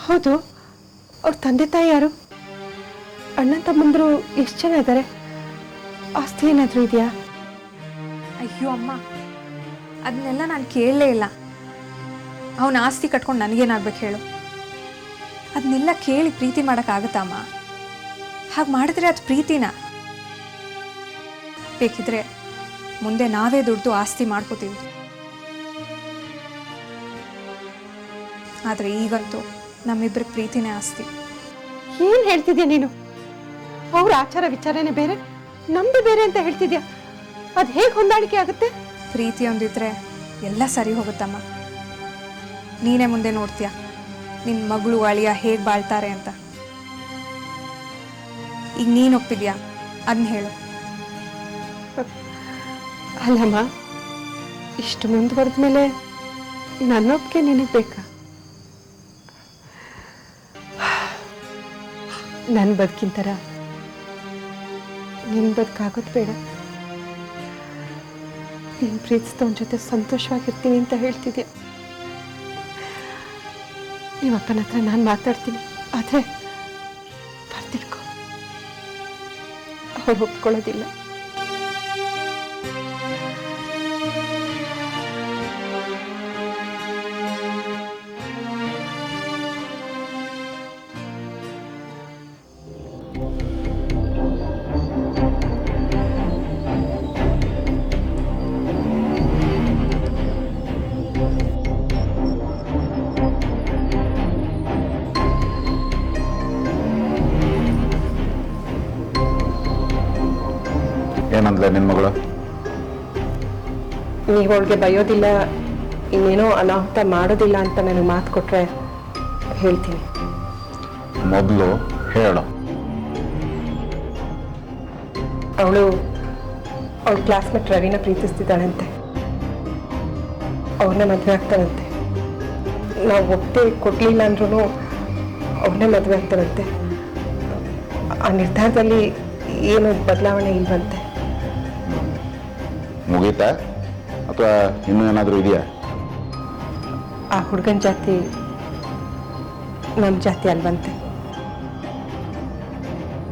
[SPEAKER 2] ಹೌದು, ಅವ್ರ ತಂದೆ ತಾಯಿ ಯಾರು? ಅಣ್ಣ ತಮ್ಮಂದ್ರು ಎಷ್ಟು ಜನ ಇದ್ದಾರೆ? ಆಸ್ತಿ ಏನಾದರೂ ಇದೆಯಾ?
[SPEAKER 3] ಅಯ್ಯೋ ಅಮ್ಮ, ಅದನ್ನೆಲ್ಲ ನಾನು ಕೇಳಲೇ ಇಲ್ಲ. ಅವನ ಆಸ್ತಿ ಕಟ್ಕೊಂಡು ನನಗೇನಾಗ್ಬೇಕು ಹೇಳು? ಅದನ್ನೆಲ್ಲ ಕೇಳಿ ಪ್ರೀತಿ ಮಾಡೋಕ್ಕಾಗತ್ತಮ್ಮ? ಹಾಗೆ ಮಾಡಿದ್ರೆ ಅದು ಪ್ರೀತಿನ? ಬೇಕಿದ್ರೆ ಮುಂದೆ ನಾವೇ ದುಡ್ದು ಆಸ್ತಿ ಮಾಡ್ಕೋತೀವಿ. ಆದರೆ ಈಗಂತೂ ನಮ್ಮಿಬ್ಬರ ಪ್ರೀತಿನೇ ಆಸ್ತಿ.
[SPEAKER 2] ಏನು ಹೇಳ್ತಿದ್ಯಾ ನೀನು? ಅವ್ರ ಆಚಾರ ವಿಚಾರನೇ ಬೇರೆ, ನಮ್ದು ಬೇರೆ ಅಂತ ಹೇಳ್ತಿದ್ಯಾ. ಅದು ಹೇಗೆ ಹೊಂದಾಣಿಕೆ ಆಗುತ್ತೆ?
[SPEAKER 3] ಪ್ರೀತಿ ಒಂದಿದ್ರೆ ಎಲ್ಲ ಸರಿ ಹೋಗುತ್ತಮ್ಮ. ನೀನೇ ಮುಂದೆ ನೋಡ್ತೀಯ ನಿನ್ನ ಮಗಳು ಅಳಿಯ ಹೇಗೆ ಬಾಳ್ತಾರೆ ಅಂತ. ಈಗ ನೀನು ಒಪ್ಪಿದ್ಯಾ? ಅದನ್ನ ಹೇಳು.
[SPEAKER 2] ಅಲ್ಲಮ್ಮ, ಇಷ್ಟು ಮುಂದುವರೆದ ಮೇಲೆ ನನ್ನೊಪ್ಪಿಗೆ ನಿನಗೆ ಬೇಕಾ? ನನ್ನ ಬದುಕಿಂತರ ನಿನ್ನ ಬದುಕಾಗೋದು ಬೇಡ. ನೀನು ಪ್ರೀತಿಸಿದವನ ಜೊತೆ ಸಂತೋಷವಾಗಿರ್ತೀನಿ ಅಂತ ಹೇಳ್ತಿದ್ಯಾ. ನಿಮ್ಮ ಅಪ್ಪನ ಹತ್ರ ನಾನು ಮಾತಾಡ್ತೀನಿ, ಆದರೆ ಬರ್ತಿಳ್ಕೊ, ಅವ್ರು ಒಪ್ಕೊಳ್ಳೋದಿಲ್ಲ.
[SPEAKER 1] ಏನಂದ್ಲೆ ನಿನ್ನ ಮಗಳು?
[SPEAKER 2] ನೀವು ಅವಳಿಗೆ ಬಯೋದಿಲ್ಲ, ಇನ್ನೇನೋ ಅನಾಹುತ ಮಾಡೋದಿಲ್ಲ ಅಂತ ನನಗೆ ಮಾತು ಕೊಟ್ರೆ ಹೇಳ್ತೀನಿ.
[SPEAKER 1] ಮೊದಲು ಹೇಳು.
[SPEAKER 2] ಅವಳ ಕ್ಲಾಸ್ಮೇಟ್ ರವಿನ ಪ್ರೀತಿಸ್ತಿದ್ದಾಳಂತೆ, ಅವ್ರನ್ನ ಮದುವೆ ಆಗ್ತಾಳಂತೆ. ನಾವು ಒಪ್ಪೆ ಕೊಡಲಿಲ್ಲ ಅಂದ್ರೂ ಅವ್ರನ್ನೇ ಮದುವೆ ಆಗ್ತಾಳಂತೆ. ಆ ನಿರ್ಧಾರದಲ್ಲಿ ಏನು ಬದಲಾವಣೆ ಇಲ್ವಂತೆ.
[SPEAKER 1] ಮುಗೀತಾ ಅಥವಾ ಇನ್ನೂ ಏನಾದರೂ ಇದೆಯಾ?
[SPEAKER 2] ಆ ಹುಡುಗನ ಜಾತಿ ನಮ್ಮ ಜಾತಿ ಅಲ್ವಂತೆ.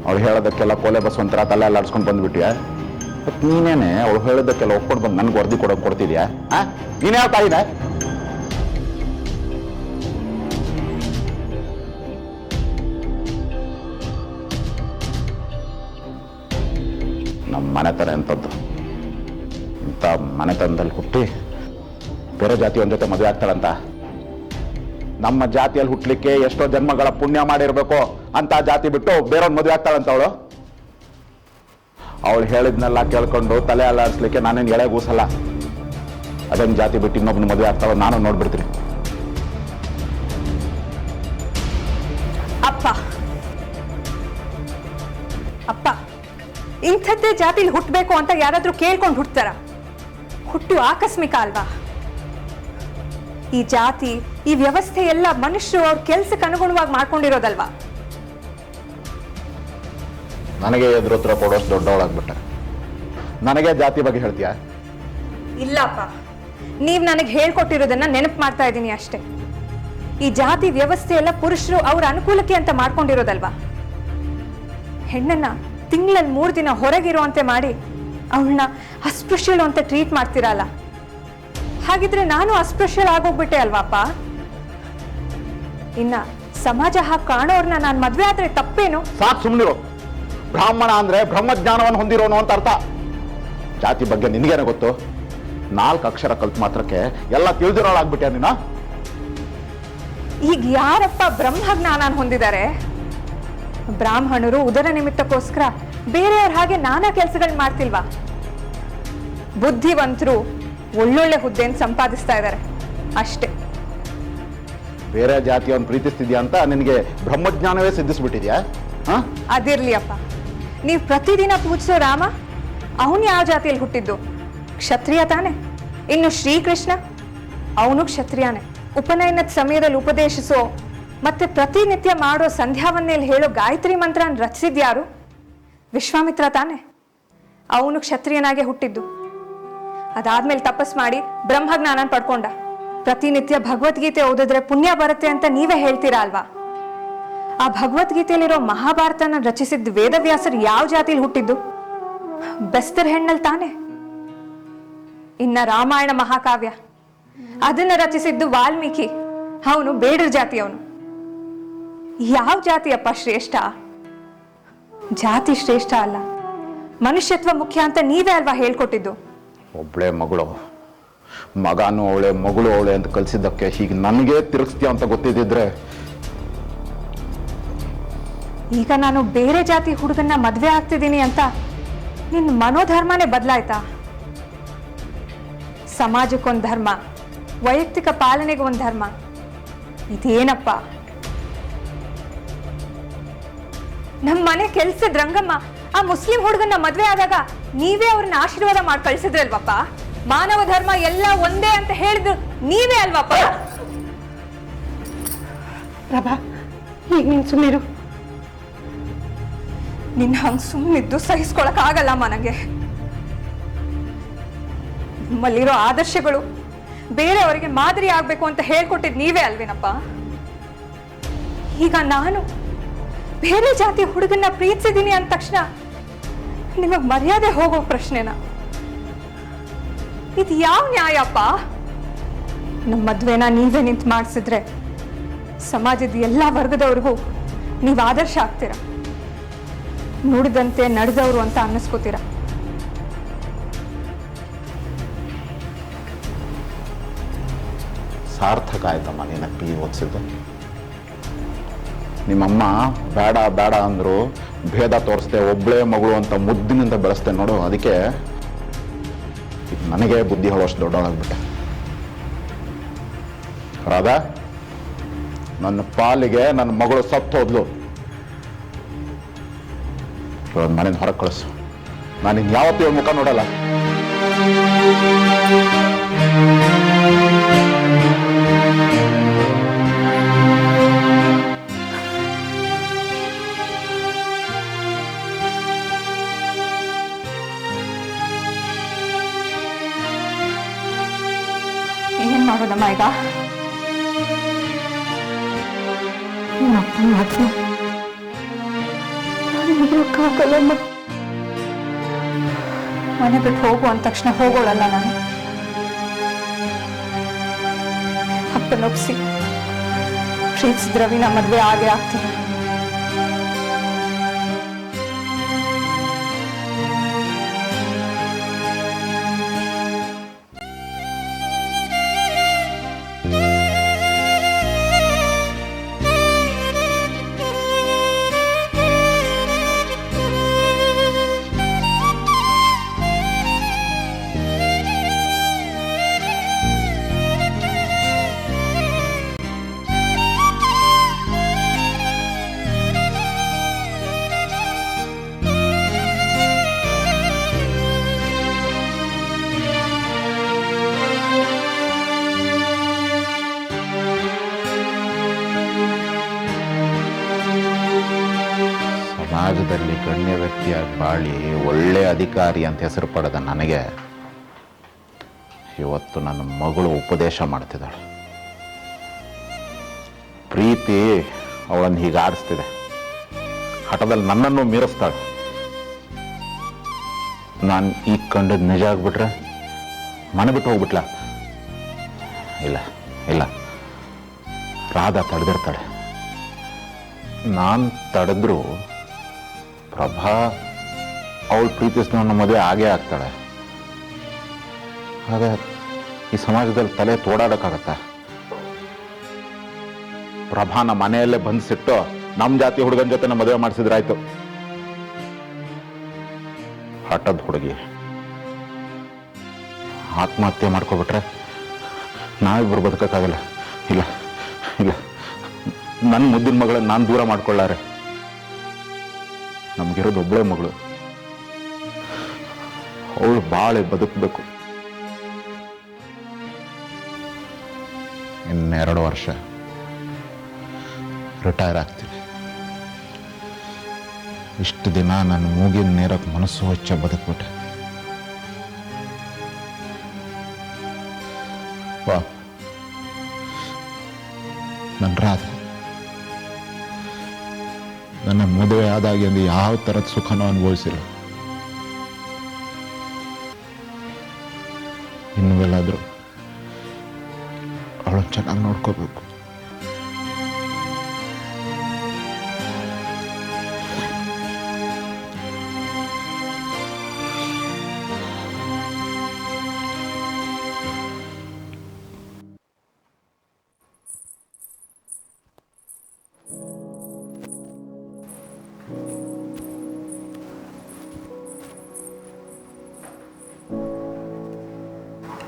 [SPEAKER 1] ಅವಳು ಹೇಳೋದಕ್ಕೆಲ್ಲ ಕೋಲೆ ಬಸ್ ಒಂಥರ ತಲೆ ಎಲ್ಲ ಆಡ್ಸ್ಕೊಂಡು ಬಂದ್ಬಿಟ್ಟಿಯಾ? ಮತ್ತು ನೀನೇನೆ ಅವಳು ಹೇಳೋದಕ್ಕೆಲ್ಲ ಒಪ್ಕೊಂಡು ಬಂದು ನನಗೆ ವರದಿ ಕೊಡ್ತಿದ್ಯಾ? ನೀನೇ ಯಾವ ತಾಯಿನ? ನಮ್ಮ ಮನೆತನ ಎಂಥದ್ದು? ಇಂಥ ಮನೆತನದಲ್ಲಿ ಹುಟ್ಟಿ ಬೇರೆ ಜಾತಿಯವನ ಜೊತೆ ಮದುವೆ ಆಗ್ತಾಳಂತ? ನಮ್ಮ ಜಾತಿಯಲ್ಲಿ ಹುಟ್ಟಲಿಕ್ಕೆ ಎಷ್ಟೋ ಜನ್ಮಗಳ ಪುಣ್ಯ ಮಾಡಿರ್ಬೇಕು ಅಂತ ಜಾತಿ ಬಿಟ್ಟು ಬೇರೆಯವ್ನ ಮದುವೆ ಆಗ್ತಾಳಂತ ಅವಳು. ಅವಳು ಹೇಳಿದ್ನೆಲ್ಲ ಕೇಳ್ಕೊಂಡು ತಲೆ ಅಲ್ಲಾಡಿಸ್ಲಿಕ್ಕೆ ನಾನೇನು ಎಳೆ ಗೂಸಲ್ಲ. ಅದೊಂದು ಜಾತಿ ಬಿಟ್ಟು ಇನ್ನೊಬ್ಬನ ಮದುವೆ ಆಗ್ತಾವ ನಾನು ನೋಡ್ಬಿಡ್ತೀನಿ.
[SPEAKER 3] ಅಪ್ಪ ಅಪ್ಪ, ಇಂಥದ್ದೇ ಜಾತಿಲಿ ಹುಟ್ಟಬೇಕು ಅಂತ ಯಾರಾದ್ರೂ ಕೇಳ್ಕೊಂಡು ಹುಟ್ಟತಾರ? ಹುಟ್ಟು ಆಕಸ್ಮಿಕ ಅಲ್ವಾ? ಈ ಜಾತಿ, ಈ ವ್ಯವಸ್ಥೆ ಎಲ್ಲ ಮನುಷ್ಯರು ಅವ್ರ ಕೆಲ್ಸಕ್ಕೆ ಅನುಗುಣವಾಗಿ ಮಾಡ್ಕೊಂಡಿರೋದಲ್ವಾ?
[SPEAKER 1] ನನಗೆ ಎದುರುತ್ರ ಕೊಡೋಷ್ಟು ದೊಡ್ಡವಳಾಗ್ಬಿಟ್ಟ. ನನಗೆ ಜಾತಿ ಬಗ್ಗೆ ಹೇಳ್ತೀಯಾ?
[SPEAKER 3] ಇಲ್ಲಪ್ಪ, ನೀವ್ ನನಗೆ ಹೇಳ್ಕೊಟ್ಟಿರೋದನ್ನ ನೆನಪು ಮಾಡ್ತಾ ಇದ್ದೀನಿ ಅಷ್ಟೇ. ಈ ಜಾತಿ ವ್ಯವಸ್ಥೆ ಎಲ್ಲ ಪುರುಷರು ಅವ್ರ ಅನುಕೂಲಕ್ಕೆ ಅಂತ ಮಾಡ್ಕೊಂಡಿರೋದಲ್ವಾ? ಹೆಣ್ಣನ್ನ ತಿಂಗಳಲ್ಲಿ 3 ದಿನ ಹೊರಗಿರುವಂತೆ ಮಾಡಿ ಅವಳನ್ನ ಅಸ್ಪೃಶ್ಯಳು ಅಂತ ಟ್ರೀಟ್ ಮಾಡ್ತಿರಲ್ಲ. ಹಾಗಿದ್ರೆ ನಾನು ಅಸ್ಪೃಶ್ಯಳು ಆಗೋಗ್ಬಿಟ್ಟೆ ಅಲ್ವಾಪ್ಪ? ಇನ್ನ ಸಮಾಜ ಹಾಗೆ ಕಾಣೋರ್ನ ನಾನು ಮದ್ವೆ ಆದ್ರೆ ತಪ್ಪೇನು?
[SPEAKER 1] ಸಾಕು ಸುಮ್ಮನಿರು. ಬ್ರಾಹ್ಮಣ ಅಂದ್ರೆ ಬ್ರಹ್ಮಜ್ಞಾನವನ್ನು ಹೊಂದಿರೋನು ಅಂತ ಅರ್ಥ. ಜಾತಿ ಬಗ್ಗೆ ನಿನಗೇನೆ ಗೊತ್ತು? 4 ಅಕ್ಷರ ಕಲ್ತು ಮಾತ್ರಕ್ಕೆ ಎಲ್ಲ ತಿಳಿದಿರೋಳಾಗ್ಬಿಟ್ಟೆ ನೀನು.
[SPEAKER 3] ಈಗ ಯಾರಪ್ಪ ಬ್ರಹ್ಮಜ್ಞಾನ ಹೊಂದಿದ್ದಾರೆ? ಬ್ರಾಹ್ಮಣರು ಉದರ ನಿಮಿತ್ತಕ್ಕೋಸ್ಕರ ಬೇರೆಯವ್ರ ಹಾಗೆ ನಾನಾ ಕೆಲಸಗಳು ಮಾಡ್ತಿಲ್ವಾ? ಬುದ್ಧಿವಂತರು ಒಳ್ಳೊಳ್ಳೆ ಹುದ್ದೆಯನ್ನು ಸಂಪಾದಿಸ್ತಾ ಇದ್ದಾರೆ ಅಷ್ಟೇ.
[SPEAKER 1] ಬೇರೆ ಜಾತಿಯವನ್ನ ಪ್ರೀತಿಸ್ತಿದ್ಯಾ ಅಂತ ನಿನಗೆ ಬ್ರಹ್ಮಜ್ಞಾನವೇ ಸಿದ್ಧಿಸ್ಬಿಟ್ಟಿದ್ಯಾ?
[SPEAKER 3] ಅದಿರ್ಲಿ ಅಪ್ಪ, ನೀವು ಪ್ರತಿದಿನ ಪೂಜಿಸೋ ರಾಮ ಅವನು ಯಾವ ಜಾತಿಯಲ್ಲಿ ಹುಟ್ಟಿದ್ದು? ಕ್ಷತ್ರಿಯ ತಾನೆ. ಇನ್ನು ಶ್ರೀಕೃಷ್ಣ ಅವನು ಕ್ಷತ್ರಿಯಾನೆ. ಉಪನಯನದ ಸಮಯದಲ್ಲಿ ಉಪದೇಶಿಸೋ ಮತ್ತೆ ಪ್ರತಿನಿತ್ಯ ಮಾಡೋ ಸಂಧ್ಯಾವನ್ನೇಲಿ ಹೇಳೋ ಗಾಯತ್ರಿ ಮಂತ್ರನ ರಚಿಸಿದ್ಯಾರು? ವಿಶ್ವಾಮಿತ್ರ ತಾನೆ. ಅವನು ಕ್ಷತ್ರಿಯನಾಗೆ ಹುಟ್ಟಿದ್ದು. ಅದಾದ್ಮೇಲೆ ತಪಸ್ ಮಾಡಿ ಬ್ರಹ್ಮಜ್ಞಾನ ಪಡ್ಕೊಂಡ. ಪ್ರತಿನಿತ್ಯ ಭಗವದ್ಗೀತೆ ಓದಿದ್ರೆ ಪುಣ್ಯ ಬರುತ್ತೆ ಅಂತ ನೀವೇ ಹೇಳ್ತೀರಾ ಅಲ್ವಾ? ಆ ಭಗವದ್ಗೀತೆಯಲ್ಲಿರೋ ಮಹಾಭಾರತನ ರಚಿಸಿದ ವೇದವ್ಯಾಸರು ಯಾವ ಜಾತಿಲಿ ಹುಟ್ಟಿದ್ದು? ಬೆಸ್ತರ್ ಹೆಣ್ಣಲ್ಲಿ ತಾನೆ. ಇನ್ನ ರಾಮಾಯಣ ಮಹಾಕಾವ್ಯ ಅದನ್ನ ರಚಿಸಿದ್ದು ವಾಲ್ಮೀಕಿ, ಅವನು ಬೇಡರ ಜಾತಿಯವನು. ಯಾವ ಜಾತಿಯಪ್ಪ ಶ್ರೇಷ್ಠ? ಜಾತಿ ಶ್ರೇಷ್ಠ ಅಲ್ಲ, ಮನುಷ್ಯತ್ವ ಮುಖ್ಯ ಅಂತ ನೀವೇ ಅಲ್ವಾ ಹೇಳ್ಕೊಟ್ಟಿದ್ದು.
[SPEAKER 1] ಒಬ್ಳೆ ಮಗಳು, ಮಗನೂ ಅವಳೆ ಮಗಳು ಅವಳೆ ಅಂತ ಕಲಿಸಿದ್ದಕ್ಕೆ ಹೀಗೆ ನನಗೆ ತಿರುಗಿಸ್ತೀಯ ಅಂತ ಗೊತ್ತಿದ್ದಿದ್ರೆ.
[SPEAKER 3] ಈಗ ನಾನು ಬೇರೆ ಜಾತಿ ಹುಡುಗನ್ನ ಮದ್ವೆ ಆಗ್ತಿದ್ದೀನಿ ಅಂತ ನಿನ್ನ ಮನೋಧರ್ಮನೇ ಬದಲಾಯ್ತಾ? ಸಮಾಜಕ್ಕೊಂದು ಧರ್ಮ, ವೈಯಕ್ತಿಕ ಪಾಲನೆಗೆ ಒಂದು ಧರ್ಮ, ಇದೇನಪ್ಪ? ನಮ್ಮ ಮನೆ ಕೆಲ್ಸದ ರಂಗಮ್ಮ ಆ ಮುಸ್ಲಿಂ ಹುಡುಗನ್ನ ಮದ್ವೆ ಆದಾಗ ನೀವೇ ಅವ್ರನ್ನ ಆಶೀರ್ವಾದ ಮಾಡಿ ಕಳ್ಸಿದ್ರಲ್ವಪ್ಪ. ಮಾನವ ಧರ್ಮ ಎಲ್ಲ ಒಂದೇ ಅಂತ ಹೇಳಿದ್ರು ನೀವೇ ಅಲ್ವಪ್ಪ.
[SPEAKER 2] ಪ್ರಭಾ, ಈಗ ನೀನು ಸುಮ್ಮನಿರು.
[SPEAKER 3] ನಿನ್ನ ಹಂಗೆ ಸುಮ್ಮನಿದ್ದು ಸಹಿಸ್ಕೊಳಕ್ ಆಗಲ್ಲಮ್ಮ ನನಗೆ. ನಿಮ್ಮಲ್ಲಿರೋ ಆದರ್ಶಗಳು ಬೇರೆಯವರಿಗೆ ಮಾದರಿ ಆಗ್ಬೇಕು ಅಂತ ಹೇಳ್ಕೊಟ್ಟಿದ್ ನೀವೇ ಅಲ್ವೇನಪ್ಪ. ಈಗ ನಾನು ಬೇರೆ ಜಾತಿ ಹುಡುಗನ್ನ ಪ್ರೀತಿಸಿದ್ದೀನಿ ಅಂದ ತಕ್ಷಣ ನಿಮಗ್ ಮರ್ಯಾದೆ ಹೋಗೋ ಪ್ರಶ್ನೆನಾ? ಇದು ಯಾವ ನ್ಯಾಯಪ್ಪ? ನಮ್ಮ ಮದ್ವೆನ ನೀವೇ ನಿಂತು ಮಾಡಿಸಿದ್ರೆ ಸಮಾಜದ ಎಲ್ಲಾ ವರ್ಗದವ್ರಿಗೂ ನೀವು ಆದರ್ಶ ಆಗ್ತೀರ, ನುಡಿದಂತೆ ನಡೆದವರು ಅಂತ ಅನ್ನಿಸ್ಕೋತೀರ.
[SPEAKER 1] ಸಾರ್ಥಕ ಆಯ್ತಮ್ಮ ನಿನ್ನ PU ಓದಿಸಿದ್ದು. ನಿಮ್ಮಮ್ಮ ಬೇಡ ಬೇಡ ಅಂದ್ರು ಭೇದ ತೋರಿಸ್ದೆ, ಒಬ್ಳೇ ಮಗಳು ಅಂತ ಮುದ್ದಿನಿಂದ ಬೆಳೆಸ್ತೆ ನೋಡು. ಅದಕ್ಕೆ ನನಗೆ ಬುದ್ಧಿ ಹೇಳೋಷ್ಟು ದೊಡ್ಡವಳಾಗ್ಬಿಟ್ಟೆ. ರಾಧಾ, ನನ್ನ ಪಾಲಿಗೆ ನನ್ನ ಮಗಳು ಸತ್ತು ಹೋದ್ಲು. ಮನೆಯಿಂದ ಹೊರಗೆ ಕಳಿಸು. ನಾನು ಇನ್ನು ಯಾವತ್ತೂ ಮುಖ ನೋಡಲ್ಲ.
[SPEAKER 3] ಏನ್ ಮಾಡೋದಮ್ಮ ಈಗ? ಮನೆ ಬಿಟ್ಟು ಹೋಗು ಅಂದ ತಕ್ಷಣ ಹೋಗೋಳಲ್ಲ ನಾನು. ಅಪ್ಪನೊಪ್ಸಿ ಪ್ರೀತಿಸಿದ ರವಿನ ಮದ್ವೆ ಆಗೇ ಆಗ್ತೀನಿ.
[SPEAKER 1] ಸಮಾಜದಲ್ಲಿ ಗಣ್ಯ ವ್ಯಕ್ತಿಯಾಗಿ ಬಾಳಿ ಒಳ್ಳೆ ಅಧಿಕಾರಿ ಅಂತ ಹೆಸರು ಪಡೆದ ನನಗೆ ಇವತ್ತು ನನ್ನ ಮಗಳು ಉಪದೇಶ ಮಾಡ್ತಿದ್ದಾಳೆ. ಪ್ರೀತಿ ಅವಳನ್ನು ಹೀಗೆ ಆಡಿಸ್ತಿದೆ. ಹಠದಲ್ಲಿ ನನ್ನನ್ನು ಮೀರಿಸ್ತಾಳೆ. ನಾನು ಈಗ ಕಂಡದ್ದು ನಿಜ ಆಗ್ಬಿಟ್ರೆ ಮನೆ ಬಿಟ್ಟು ಹೋಗ್ಬಿಟ್ಲ? ಇಲ್ಲ ಇಲ್ಲ, ರಾಧಾ ತಡೆದಿರ್ತಾಳೆ. ನಾನು ತಡೆದ್ರು ಪ್ರಭಾ ಅವಳು ಪ್ರೀತಿಸಿದವನ್ನ ಮದುವೆ ಆಗೇ ಆಗ್ತಾಳೆ. ಹಾಗೆ ಈ ಸಮಾಜದಲ್ಲಿ ತಲೆ ತೋಡಾಡಕ್ಕಾಗತ್ತ? ಪ್ರಭಾನ ಮನೆಯಲ್ಲೇ ಬಂಧಿಸಿಟ್ಟು ನಮ್ಮ ಜಾತಿ ಹುಡುಗನ ಜೊತೆ ಮದುವೆ ಮಾಡಿಸಿದ್ರಾಯ್ತು. ಹಠದ ಹುಡುಗಿ ಆತ್ಮಹತ್ಯೆ ಮಾಡ್ಕೊಬಿಟ್ರೆ ನಾವಿಬ್ಬರು ಬದುಕಕ್ಕಾಗಲ್ಲ. ಇಲ್ಲ ಇಲ್ಲ, ನನ್ನ ಮುದ್ದಿನ ಮಗಳನ್ನ ನಾನು ದೂರ ಮಾಡ್ಕೊಳ್ಳಾರೆ. ನಮಗಿರೋದು ಒಬ್ಬಳೇ ಮಗಳು, ಅವಳು ಬಾಳೆ ಬದುಕಬೇಕು. ಇನ್ನೆರಡು ವರ್ಷ ರಿಟೈರ್ ಆಗ್ತೀನಿ. ಇಷ್ಟು ದಿನ ನನ್ನ ಮೂಗಿನ ನೇರಕ್ಕೆ ಮನಸ್ಸು ಹೊಚ್ಚ ಬದುಕ್ಬಿಟ್ಟೆ. ವಾ, ನನ್ನ ರಾಧ ನನ್ನ ಮದುವೆ ಆದಾಗಿಂದ ಯಾವ ಥರದ ಸುಖನೂ ಅನುಭವಿಸಿಲ್ಲ. ಇನ್ನುವೆಲ್ಲಾದರೂ ಅವಳನ್ನು ಚೆನ್ನಾಗಿ ನೋಡ್ಕೋಬೇಕು.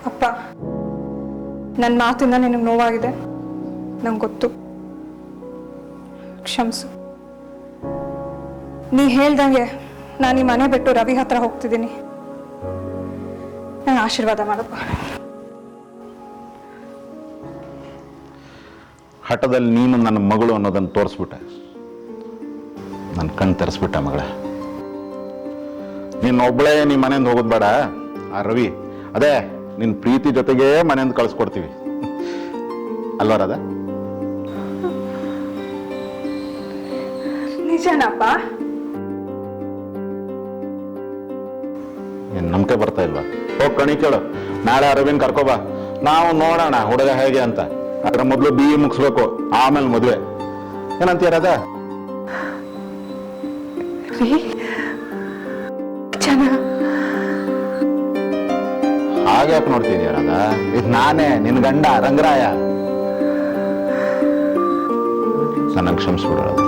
[SPEAKER 3] ಅಪ್ಪ, ನನ್ನ ಮಾತಿಂದ ನಿನಗೆ ನೋವಾಗಿದೆ, ನಂಗೆ ಗೊತ್ತು. ಕ್ಷಮಿಸು. ನೀ ಹೇಳ್ದಂಗೆ ನಾನು ಈ ಮನೆ ಬಿಟ್ಟು ರವಿ ಹತ್ರ ಹೋಗ್ತಿದ್ದೀನಿ. ನನ್ನ ಆಶೀರ್ವಾದ ಮಾಡಪ್ಪ.
[SPEAKER 1] ಹಠದಲ್ಲಿ ನೀನು ನನ್ನ ಮಗಳು ಅನ್ನೋದನ್ನು ತೋರಿಸ್ಬಿಟ್ಟೆ, ನನ್ನ ಕಣ್ಣು ತೆರೆಸ್ಬಿಟ್ಟ ಮಗಳೇ. ನೀನು ಒಬ್ಬಳೇ ನೀ ಮನೆಯಿಂದ ಹೋಗೋದು ಬೇಡ. ಆ ರವಿ ಅದೇ ನಿನ್ನ ಪ್ರೀತಿ ಜೊತೆಗೆ ಮನೆಯಿಂದ ಕಳಿಸ್ಕೊಡ್ತೀವಿ ಅಲ್ವಾ ರಾಧ?
[SPEAKER 3] ನಿಜನಪ್ಪ?
[SPEAKER 1] ಏನ್ ನಂಬಿಕೆ ಬರ್ತಾ ಇಲ್ವಾ? ಹೋಗಿ ಕಣಿ ಕೇಳು, ನಾಳೆ ಆ ರವಿನ ಕರ್ಕೋಬಾ, ನಾವು ನೋಡೋಣ ಹುಡುಗ ಹೇಗೆ ಅಂತ. ಅದ್ರ ಮೊದಲು BE ಮುಗಿಸ್ಬೇಕು, ಆಮೇಲೆ ಮದುವೆ. ಏನಂತೀಯ ರಾಧ? ಹಾಗೆ ಯಾಕೆ ನೋಡ್ತಿದ್ಯಾ ರಾಧ? ಇದು ನಾನೇ ನಿನ್ ಗಂಡ ರಂಗರಾಯ. ನನಗೆ ಕ್ಷಮಿಸ್ಬಿಡು ರಾಧ.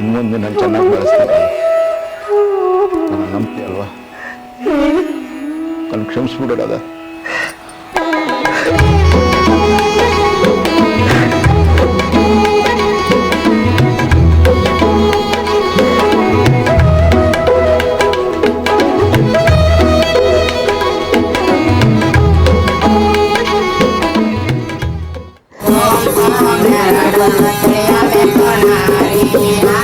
[SPEAKER 1] ಇನ್ನೊಂದು ದಿನ ಚೆನ್ನಾಗಿ ಬೆಳೆಸ್ತಾರೆ, ನನ್ನ ನಂಬಿಕೆ ಅಲ್ವಾ? ನನಗೆ ಕ್ಷಮಿಸ್ಬಿಡು Radha.
[SPEAKER 4] Hãy subscribe cho kênh Ghiền Mì Gõ để không bỏ lỡ những video hấp dẫn.